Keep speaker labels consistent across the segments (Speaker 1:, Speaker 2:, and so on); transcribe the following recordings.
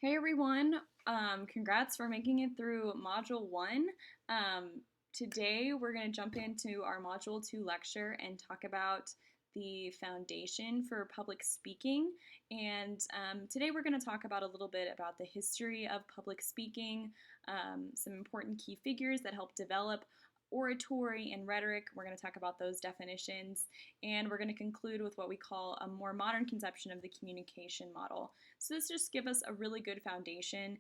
Speaker 1: Hey everyone, congrats for making it through Module 1. Today we're going to jump into our Module 2 lecture and talk about the foundation for public speaking. And today we're going to talk about a little bit about the history of public speaking, some important key figures that help develop oratory and rhetoric. We're going to talk about those definitions, and we're going to conclude with what we call a more modern conception of the communication model. So this just gives us a really good foundation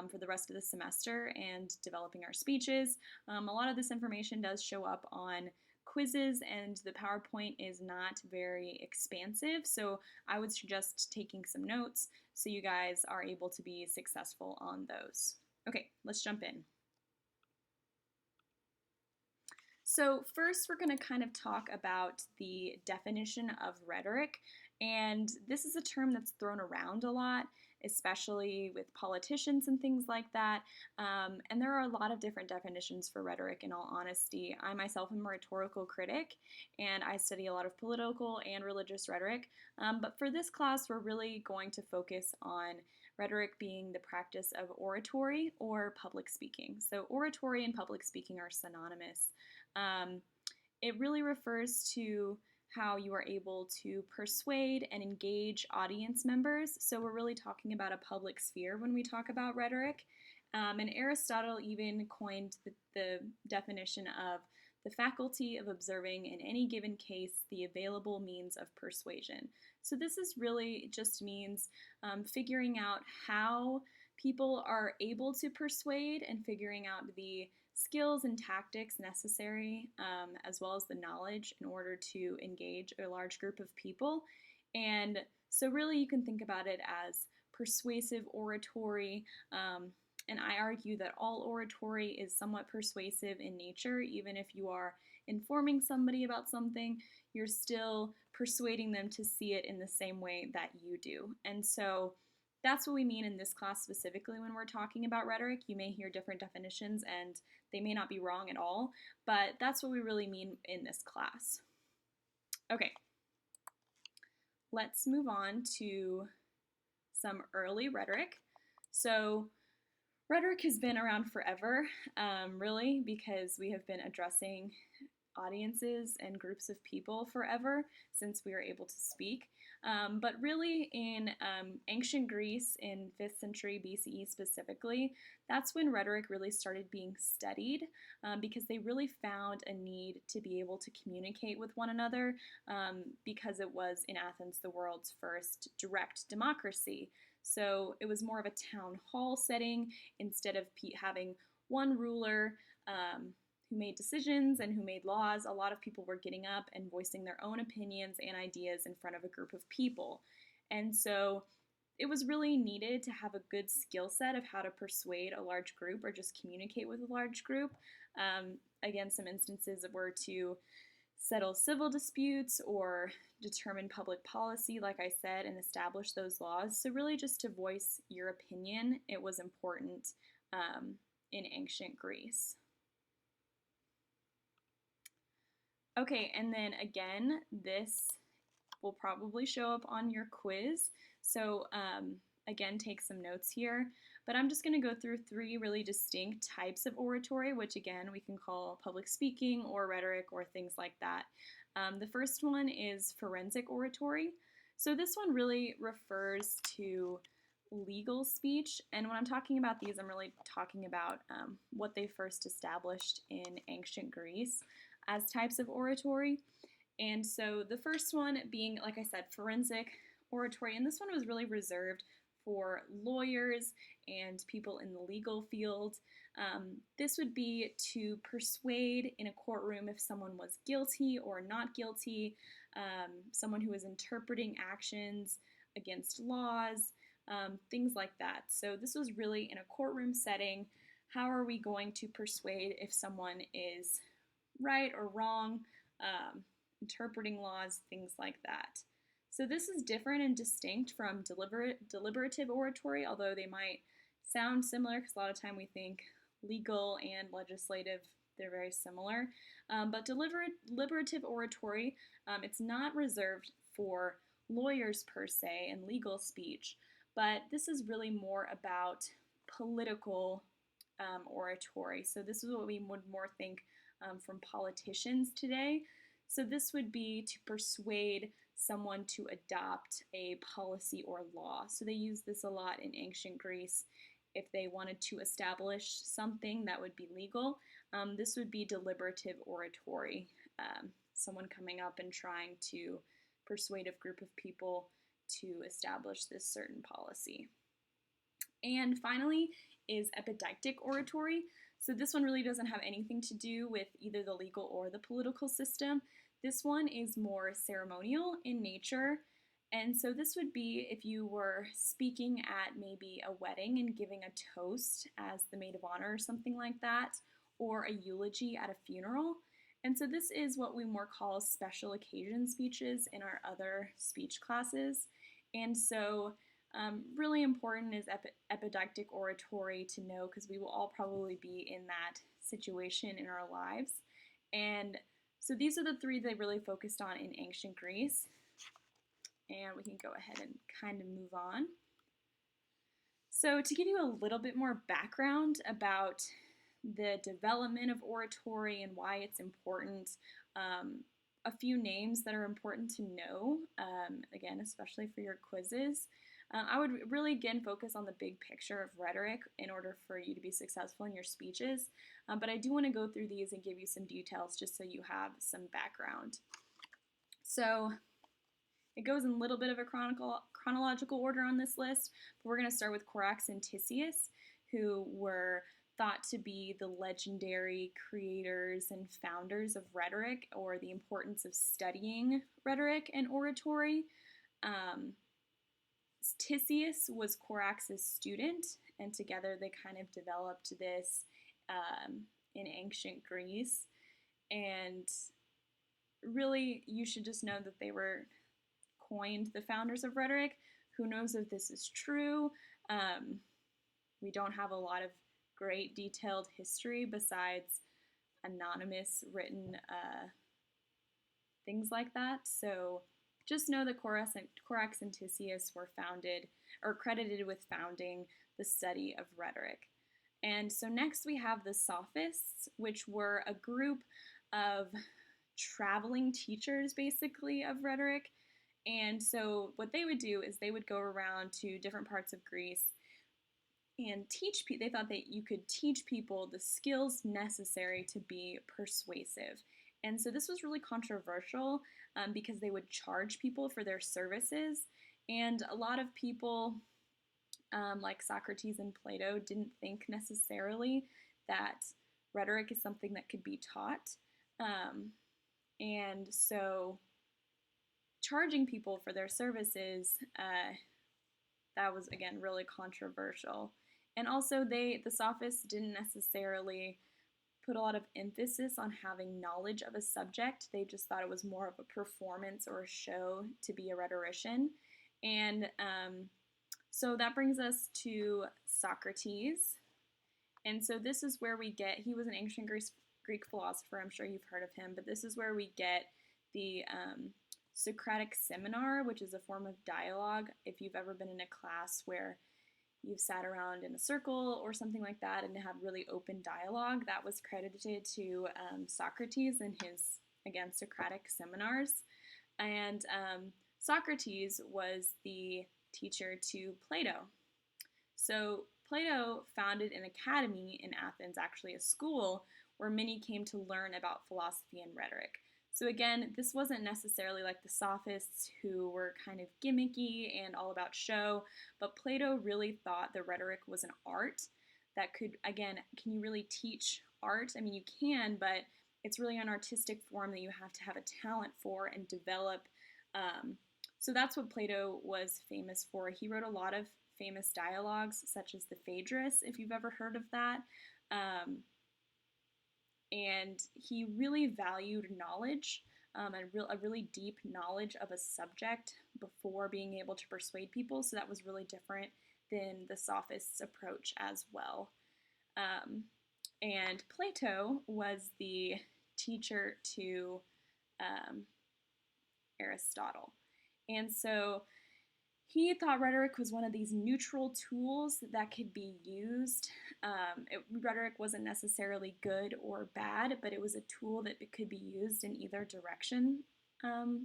Speaker 1: for the rest of the semester and developing our speeches. A lot of this information does show up on quizzes, and the PowerPoint is not very expansive, so I would suggest taking some notes so you guys are able to be successful on those. Okay, let's jump in. So first we're going to kind of talk about the definition of rhetoric, and this is a term that's thrown around a lot, especially with politicians and things like that. And there are a lot of different definitions for rhetoric, in all honesty. I myself am a rhetorical critic, and I study a lot of political and religious rhetoric. But for this class, we're really going to focus on rhetoric being the practice of oratory or public speaking. So oratory and public speaking are synonymous. Um, it really refers to how you are able to persuade and engage audience members. So we're really talking about a public sphere when we talk about rhetoric. And Aristotle even coined the definition of the faculty of observing in any given case the available means of persuasion. So this is really just means figuring out how people are able to persuade and figuring out the skills and tactics necessary, as well as the knowledge in order to engage a large group of people. And so really you can think about it as persuasive oratory, and I argue that all oratory is somewhat persuasive in nature. Even if you are informing somebody about something, you're still persuading them to see it in the same way that you do. And so that's what we mean in this class specifically when we're talking about rhetoric. You may hear different definitions and they may not be wrong at all, but that's what we really mean in this class. Okay, let's move on to some early rhetoric. So rhetoric has been around forever, really, because we have been addressing audiences and groups of people forever since we were able to speak. But really, in ancient Greece in 5th century BCE specifically, that's when rhetoric really started being studied, because they really found a need to be able to communicate with one another, because it was in Athens the world's first direct democracy. So it was more of a town hall setting instead of having one ruler who made decisions and who made laws. A lot of people were getting up and voicing their own opinions and ideas in front of a group of people. And so it was really needed to have a good skill set of how to persuade a large group or just communicate with a large group. Again, some instances were to settle civil disputes or determine public policy, like I said, and establish those laws. So really just to voice your opinion, it was important in ancient Greece. Okay, and then again, this will probably show up on your quiz. So again, take some notes here. But I'm just going to go through 3 really distinct types of oratory, which again, we can call public speaking or rhetoric or things like that. The first one is forensic oratory. So this one really refers to legal speech. And when I'm talking about these, I'm really talking about what they first established in ancient Greece as types of oratory. And so the first one being, like I said, forensic oratory. And this one was really reserved for lawyers and people in the legal field. This would be to persuade in a courtroom if someone was guilty or not guilty, someone who was interpreting actions against laws, things like that. So this was really in a courtroom setting. How are we going to persuade if someone is right or wrong, interpreting laws, things like that. So this is different and distinct from deliberative oratory, although they might sound similar because a lot of time we think legal and legislative, they're very similar. But deliberative oratory, it's not reserved for lawyers per se and legal speech, but this is really more about political oratory. So this is what we would more think from politicians today. So this would be to persuade someone to adopt a policy or law. So they use this a lot in ancient Greece. If they wanted to establish something that would be legal, this would be deliberative oratory. Someone coming up and trying to persuade a group of people to establish this certain policy. And finally is epidictic oratory. So this one really doesn't have anything to do with either the legal or the political system. This one is more ceremonial in nature. And so this would be if you were speaking at maybe a wedding and giving a toast as the maid of honor or something like that, or a eulogy at a funeral. And so this is what we more call special occasion speeches in our other speech classes. And so really important is epidictic oratory to know, because we will all probably be in that situation in our lives. And so these are the three they really focused on in ancient Greece. And we can go ahead and kind of move on. So to give you a little bit more background about the development of oratory and why it's important, a few names that are important to know, again, especially for your quizzes. I would really, again, focus on the big picture of rhetoric in order for you to be successful in your speeches, but I do want to go through these and give you some details just so you have some background. So it goes in a little bit of a chronological order on this list, but we're going to start with Corax and Tisias, who were thought to be the legendary creators and founders of rhetoric, or the importance of studying rhetoric and oratory. Tisias was Corax's student, and together they kind of developed this in ancient Greece. And really, you should just know that they were coined the founders of rhetoric. Who knows if this is true? We don't have a lot of great detailed history besides anonymous written things like that. So just know that Corax and Tisias were founded or credited with founding the study of rhetoric. And so next we have the Sophists, which were a group of traveling teachers, basically, of rhetoric. And so what they would do is they would go around to different parts of Greece and teach people. They thought that you could teach people the skills necessary to be persuasive. And so this was really controversial because they would charge people for their services. And a lot of people, like Socrates and Plato, didn't think necessarily that rhetoric is something that could be taught. And so charging people for their services, that was, again, really controversial. And also the Sophists didn't necessarily put a lot of emphasis on having knowledge of a subject. They just thought it was more of a performance or a show to be a rhetorician. And so that brings us to Socrates. And so this is where we get, he was an ancient Greek philosopher, I'm sure you've heard of him, but this is where we get the Socratic seminar, which is a form of dialogue. If you've ever been in a class where you've sat around in a circle or something like that and had really open dialogue, that was credited to Socrates in his, again, Socratic seminars. And Socrates was the teacher to Plato. So Plato founded an academy in Athens, actually a school, where many came to learn about philosophy and rhetoric. So again, this wasn't necessarily like the Sophists, who were kind of gimmicky and all about show, but Plato really thought the rhetoric was an art that could, again, can you really teach art? I mean, you can, but it's really an artistic form that you have to have a talent for and develop. So that's what Plato was famous for. He wrote a lot of famous dialogues, such as the Phaedrus, if you've ever heard of that. And he really valued knowledge, a really deep knowledge of a subject before being able to persuade people. So that was really different than the Sophists' approach as well. And Plato was the teacher to Aristotle. And so He thought rhetoric was one of these neutral tools that could be used. Rhetoric wasn't necessarily good or bad, but it was a tool that could be used in either direction,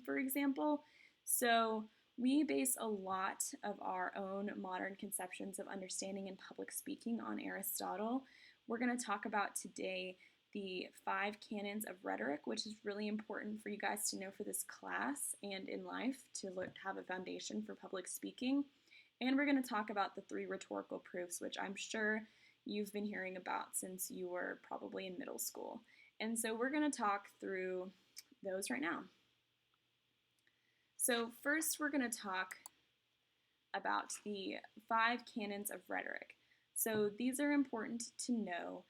Speaker 1: for example. So we base a lot of our own modern conceptions of understanding and public speaking on Aristotle. We're going to talk about today the 5 canons of rhetoric, which is really important for you guys to know for this class and in life to have a foundation for public speaking. And we're going to talk about the 3 rhetorical proofs, which I'm sure you've been hearing about since you were probably in middle school. And so we're going to talk through those right now. So first we're going to talk about the 5 canons of rhetoric. So these are important to know.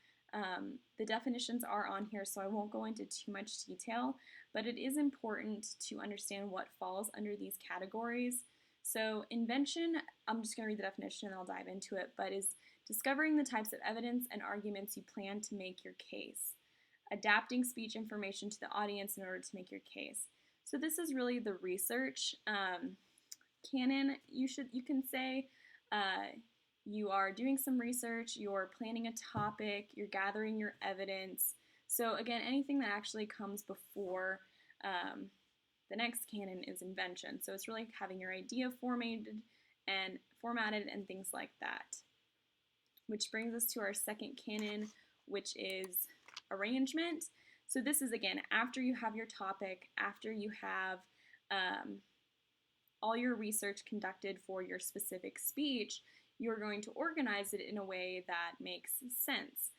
Speaker 1: The definitions are on here, so I won't go into too much detail, but it is important to understand what falls under these categories. So invention, I'm just going to read the definition and I'll dive into it, but is discovering the types of evidence and arguments you plan to make your case. Adapting speech information to the audience in order to make your case. So this is really the research canon, you can say. You are doing some research, you're planning a topic, you're gathering your evidence. So again, anything that actually comes before the next canon is invention. So it's really having your idea formatted and things like that. Which brings us to our second canon, which is arrangement. So this is, again, after you have your topic, after you have all your research conducted for your specific speech, you're going to organize it in a way that makes sense.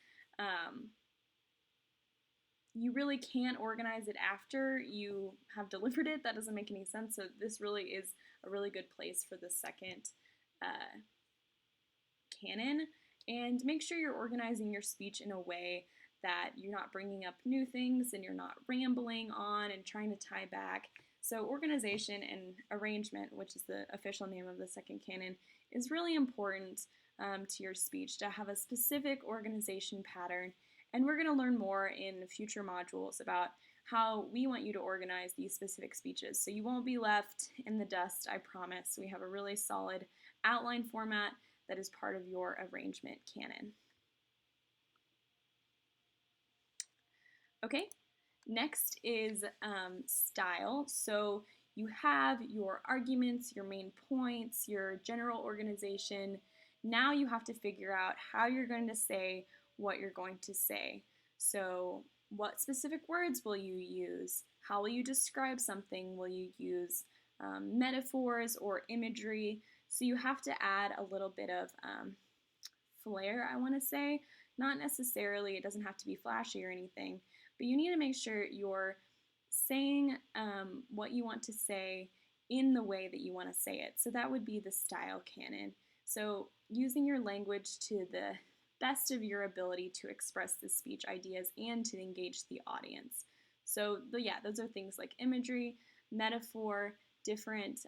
Speaker 1: You really can't organize it after you have delivered it. That doesn't make any sense. So this really is a really good place for the second canon. And make sure you're organizing your speech in a way that you're not bringing up new things and you're not rambling on and trying to tie back. So organization and arrangement, which is the official name of the second canon, is really important to your speech to have a specific organization pattern. And we're going to learn more in future modules about how we want you to organize these specific speeches. So you won't be left in the dust, I promise. We have a really solid outline format that is part of your arrangement canon. Okay, next is style. So you have your arguments, your main points, your general organization. Now you have to figure out how you're going to say what you're going to say. So what specific words will you use? How will you describe something? Will you use metaphors or imagery? So you have to add a little bit of flair, I want to say. Not necessarily, it doesn't have to be flashy or anything, but you need to make sure you're saying what you want to say in the way that you want to say it. So that would be the style canon. So using your language to the best of your ability to express the speech ideas and to engage the audience. So yeah, those are things like imagery, metaphor, different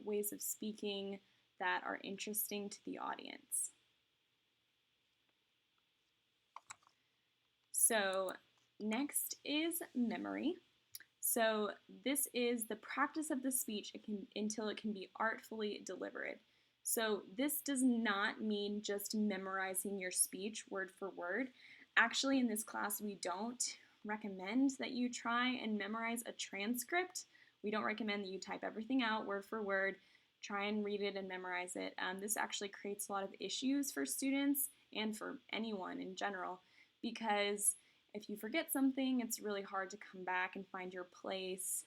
Speaker 1: ways of speaking that are interesting to the audience. So next is memory. So this is the practice of the speech until it can be artfully delivered. So this does not mean just memorizing your speech word for word. Actually, in this class, we don't recommend that you try and memorize a transcript. We don't recommend that you type everything out word for word, try and read it and memorize it. This actually creates a lot of issues for students and for anyone in general, because if you forget something, it's really hard to come back and find your place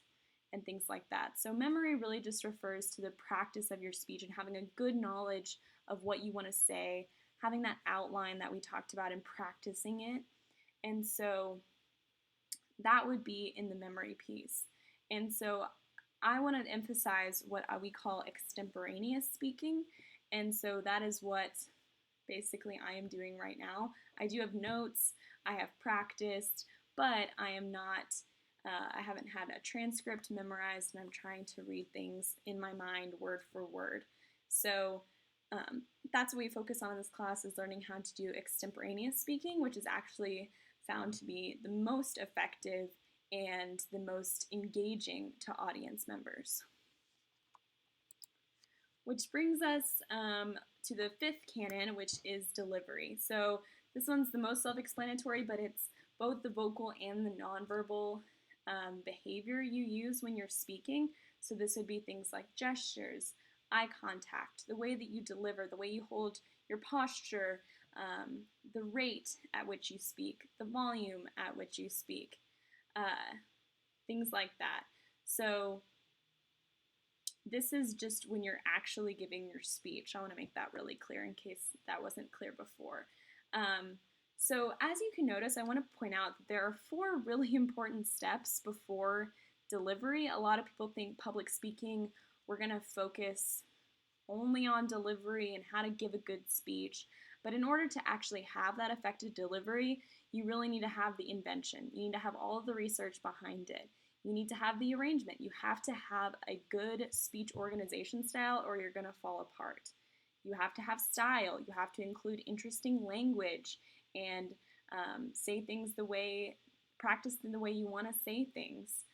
Speaker 1: and things like that. So memory really just refers to the practice of your speech and having a good knowledge of what you want to say, having that outline that we talked about and practicing it. And so that would be in the memory piece. And so I want to emphasize what we call extemporaneous speaking. And so that is what basically I am doing right now. I do have notes, I have practiced, but I am not, I haven't had a transcript memorized, and I'm trying to read things in my mind word for word. So that's what we focus on in this class, is learning how to do extemporaneous speaking, which is actually found to be the most effective and the most engaging to audience members. Which brings us to the fifth canon, which is delivery. So this one's the most self-explanatory, but it's both the vocal and the nonverbal behavior you use when you're speaking. So this would be things like gestures, eye contact, the way that you deliver, the way you hold your posture, the rate at which you speak, the volume at which you speak, things like that. So this is just when you're actually giving your speech. I want to make that really clear in case that wasn't clear before. So as you can notice, I want to point out that there are 4 really important steps before delivery. A lot of people think public speaking, we're going to focus only on delivery and how to give a good speech. But in order to actually have that effective delivery, you really need to have the invention. You need to have all of the research behind it. You need to have the arrangement. You have to have a good speech organization style or you're going to fall apart. You have to have style. You have to include interesting language and say things practice in the way you want to say things.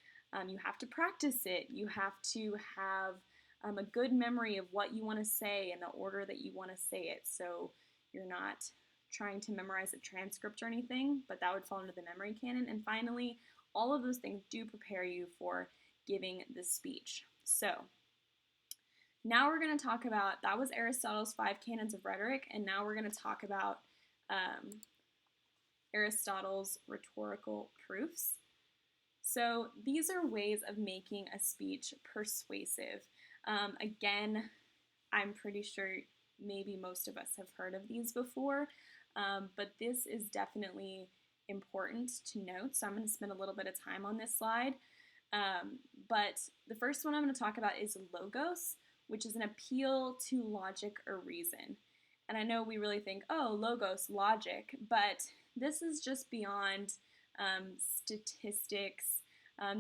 Speaker 1: You have to practice it. You have to have a good memory of what you want to say and the order that you want to say it. So you're not trying to memorize a transcript or anything, but that would fall into the memory canon. And finally, all of those things do prepare you for giving the speech. So now we're going to talk about, that was Aristotle's 5 canons of rhetoric, and now we're going to talk about Aristotle's rhetorical proofs. So these are ways of making a speech persuasive. Again, I'm pretty sure maybe most of us have heard of these before, but this is definitely important to note, so I'm going to spend a little bit of time on this slide. But the first one I'm going to talk about is logos, which is an appeal to logic or reason. And I know we really think, oh, logos, logic, but this is just beyond statistics.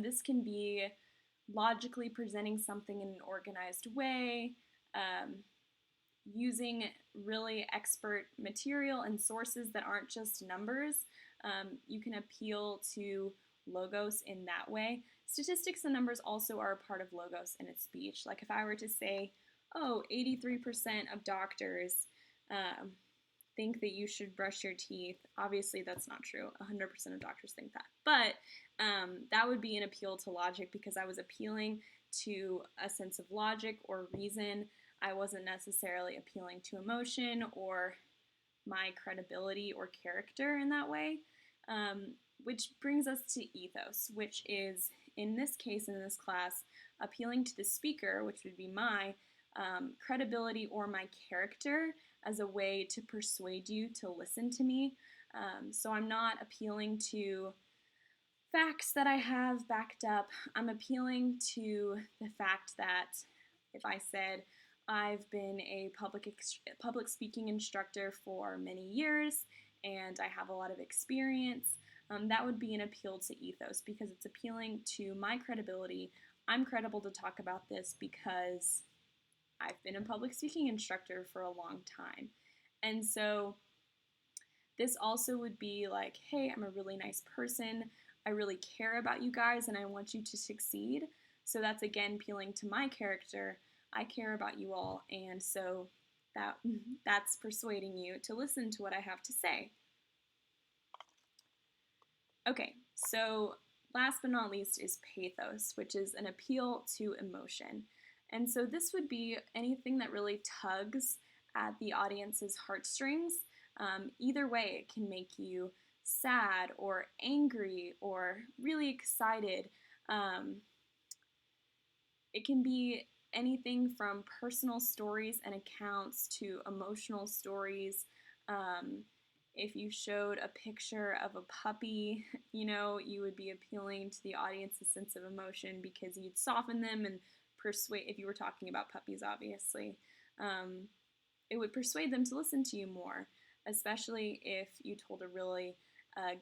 Speaker 1: This can be logically presenting something in an organized way, using really expert material and sources that aren't just numbers. You can appeal to logos in that way. Statistics and numbers also are a part of logos in a speech. Like if I were to say, oh, 83% of doctors think that you should brush your teeth. Obviously, that's not true. 100% of doctors think that. But that would be an appeal to logic because I was appealing to a sense of logic or reason. I wasn't necessarily appealing to emotion or my credibility or character in that way. Which brings us to ethos, which is, in this case, in this class, appealing to the speaker, which would be my credibility or my character as a way to persuade you to listen to me. So I'm not appealing to facts that I have backed up. I'm appealing to the fact that if I said, I've been a public speaking instructor for many years and I have a lot of experience, that would be an appeal to ethos because it's appealing to my credibility. I'm credible to talk about this because I've been a public speaking instructor for a long time. And so this also would be like, hey, I'm a really nice person. I really care about you guys and I want you to succeed. So that's again appealing to my character. I care about you all, and so that's persuading you to listen to what I have to say. Okay, so last but not least is pathos, which is an appeal to emotion. And so this would be anything that really tugs at the audience's heartstrings. Either way, it can make you sad or angry or really excited. It can be anything from personal stories and accounts to emotional stories. If you showed a picture of a puppy, you would be appealing to the audience's sense of emotion because you'd soften them and persuade, if you were talking about puppies, obviously, it would persuade them to listen to you more, especially if you told a really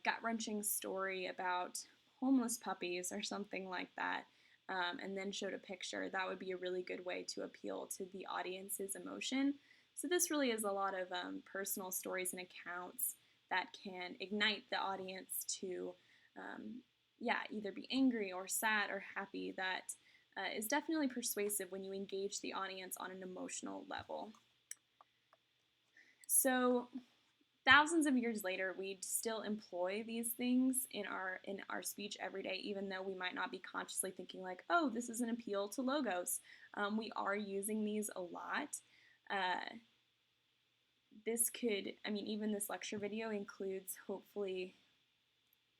Speaker 1: gut-wrenching story about homeless puppies or something like that, and then showed a picture. That would be a really good way to appeal to the audience's emotion. So this really is a lot of personal stories and accounts that can ignite the audience to, either be angry or sad or happy that is definitely persuasive when you engage the audience on an emotional level. So thousands of years later, we still employ these things in our speech every day, even though we might not be consciously thinking like, oh, this is an appeal to logos. We are using these a lot. This could, I mean, even this lecture video includes hopefully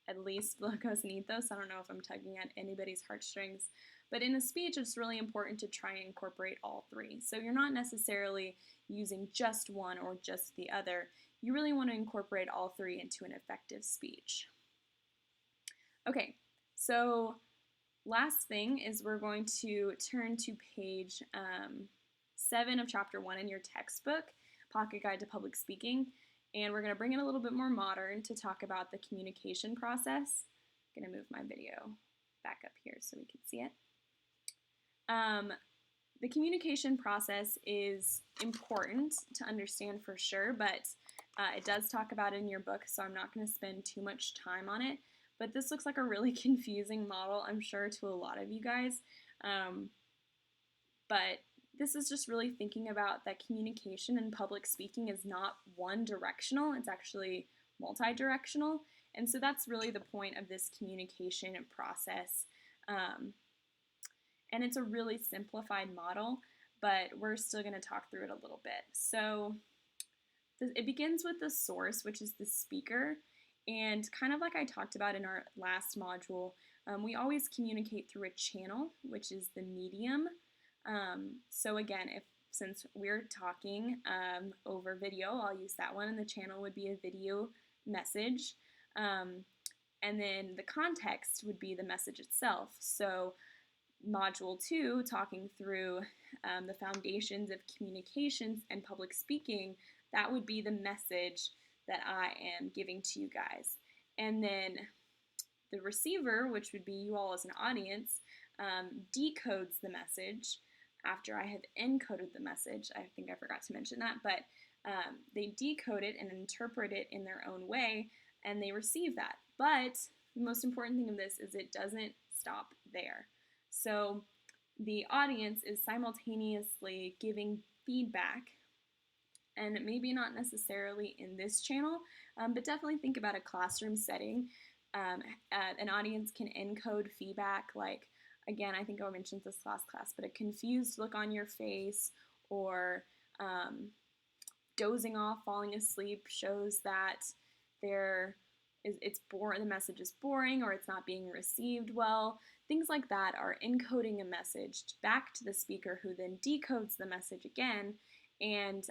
Speaker 1: at least logos and ethos. I don't know if I'm tugging at anybody's heartstrings, but in a speech, it's really important to try and incorporate all three. So you're not necessarily using just one or just the other. You really want to incorporate all three into an effective speech. Okay, so last thing is we're going to turn to page 7 of chapter 1 in your textbook, Pocket Guide to Public Speaking, and we're going to bring it a little bit more modern to talk about the communication process. I'm going to move my video back up here so we can see it. The communication process is important to understand for sure, but it does talk about it in your book, so I'm not going to spend too much time on it. But this looks like a really confusing model, I'm sure, to a lot of you guys. But this is just really thinking about that communication and public speaking is not one directional, it's actually multi-directional. And so that's really the point of this communication process. And it's a really simplified model, but we're still going to talk through it a little bit. So it begins with the source, which is the speaker. And kind of like I talked about in our last module, we always communicate through a channel, which is the medium. So again, since we're talking over video, I'll use that one, and the channel would be a video message. And then the context would be the message itself. So Module 2, talking through the foundations of communications and public speaking, that would be the message that I am giving to you guys. And then the receiver, which would be you all as an audience, decodes the message after I have encoded the message. I think I forgot to mention that, but they decode it and interpret it in their own way, and they receive that. But the most important thing of this is it doesn't stop there. So the audience is simultaneously giving feedback, and maybe not necessarily in this channel, but definitely think about a classroom setting. An audience can encode feedback like, again, I think I mentioned this last class, but a confused look on your face or dozing off, falling asleep shows that the message is boring or it's not being received well. Things like that are encoding a message back to the speaker, who then decodes the message again and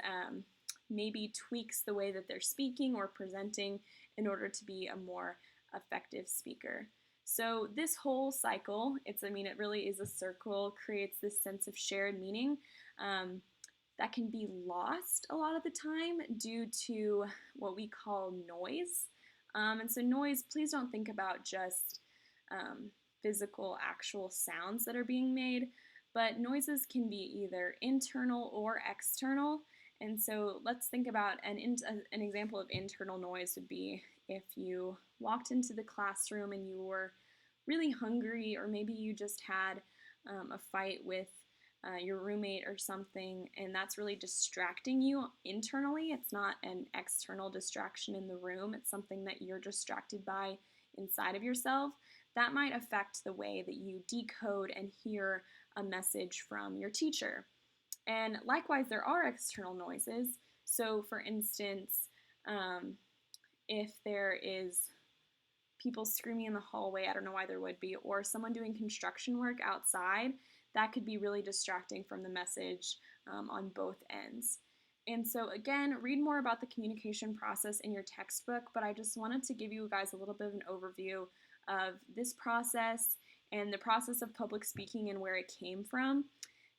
Speaker 1: maybe tweaks the way that they're speaking or presenting in order to be a more effective speaker. So this whole cycle, it really is a circle, creates this sense of shared meaning that can be lost a lot of the time due to what we call noise. And so noise, please don't think about just physical, actual sounds that are being made, but noises can be either internal or external. And so let's think about an example of internal noise would be if you walked into the classroom and you were really hungry, or maybe you just had a fight with your roommate or something, and that's really distracting you internally. It's not an external distraction in the room. It's something that you're distracted by inside of yourself. That might affect the way that you decode and hear a message from your teacher. And likewise, there are external noises. So for instance, if there is people screaming in the hallway, I don't know why there would be, or someone doing construction work outside, that could be really distracting from the message on both ends. And so again, read more about the communication process in your textbook, but I just wanted to give you guys a little bit of an overview of this process and the process of public speaking and where it came from.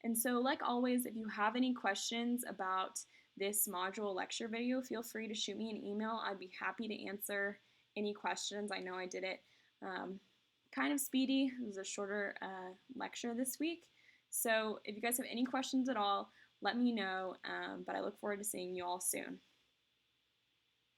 Speaker 1: And so like always, if you have any questions about this module lecture video, feel free to shoot me an email. I'd be happy to answer any questions. I know I did it kind of speedy. It was a shorter lecture this week. So if you guys have any questions at all, let me know, but I look forward to seeing you all soon.